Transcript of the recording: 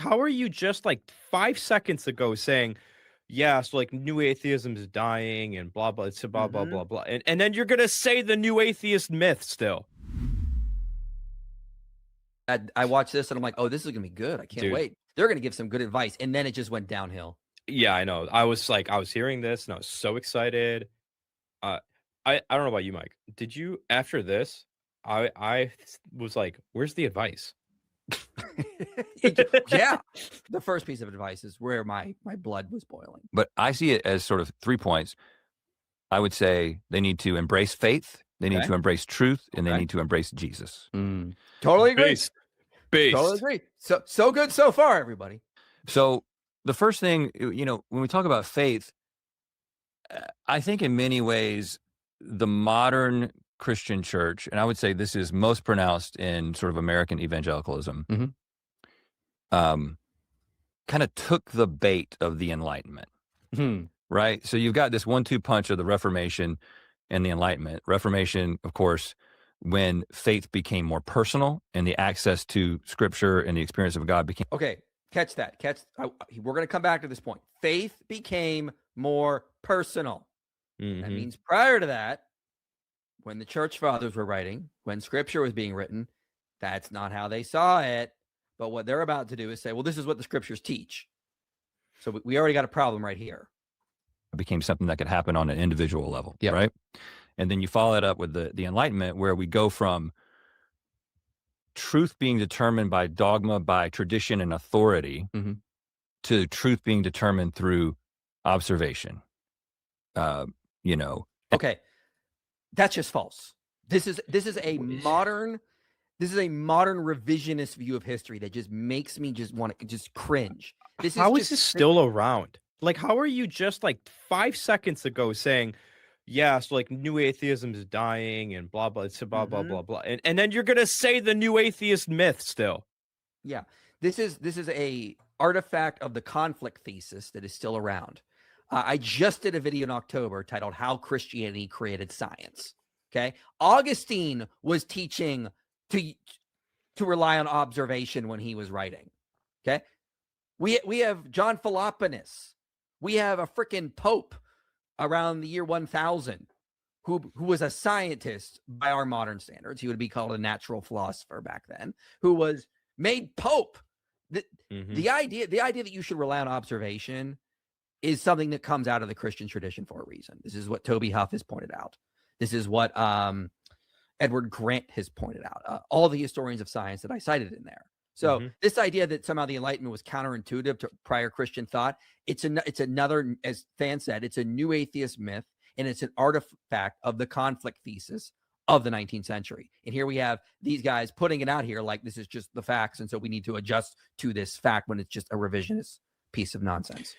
How are you just like 5 seconds ago saying, yeah, so like new atheism is dying and blah blah, it's blah blah Mhm. blah blah, and then you're gonna say the new atheist myth still, I watched this and I'm like, "Oh, this is gonna be good. I can't dude. wait. They're gonna give some good advice." And then it just went downhill. Yeah, I know. I was hearing this and I was so excited. Uh, I don't know about you, Mike. Did you after this? I was like, where's the advice? Yeah. The first piece of advice is where my blood was boiling. But I see it as sort of 3 points. I would say they need to embrace faith, they need Okay. to embrace truth, and they Okay. need to embrace Jesus. Totally agree. Based, Totally based. agree. So good so far, everybody. So the first thing, when we talk about faith, I think in many ways, the modern Christian church, and I would say this is most pronounced in sort of American evangelicalism, Mhm. kind of took the bait of the Enlightenment, right? So you've got this 1-2 punch of the Reformation and the Enlightenment. Reformation, of course, when faith became more personal and the access to Scripture and the experience of God became. Okay, catch that. We're going to come back to this point. Faith became more personal. That Mhm. means prior to that, when the church fathers were writing, when scripture was being written, that's not how they saw it. But what they're about to do is say, well, this is what the scriptures teach. So we already got a problem right here. Became something that could happen on an individual level, Yep. right? And then you follow it up with the Enlightenment, where we go from truth being determined by dogma, by tradition and authority, Mhm. to truth being determined through observation. Okay, that's just false. This is a modern revisionist view of history that just makes me just want to just cringe. How is this still around? Like, how are you just like 5 seconds ago saying, yeah, so like new atheism is dying and blah blah, it's blah blah Mhm. blah blah, and then you're gonna say the new atheist myth still. Yeah, this is a artifact of the conflict thesis that is still around. I just did a video in October titled "How Christianity Created Science." Okay, Augustine was teaching to rely on observation when he was writing. Okay, we have John Philoponus. We have a freaking pope around the year 1000 who was a scientist by our modern standards. He would be called a natural philosopher back then, who was made pope. The idea that you should rely on observation is something that comes out of the Christian tradition for a reason. This is what Toby Huff has pointed out. This is what Edward Grant has pointed out. All the historians of science that I cited in there. So this idea that somehow the Enlightenment was counterintuitive to prior Christian thought, it's another, as Than said, it's a new atheist myth, and it's an artifact of the conflict thesis of the 19th century. And here we have these guys putting it out here like this is just the facts, and so we need to adjust to this fact when it's just a revisionist piece of nonsense.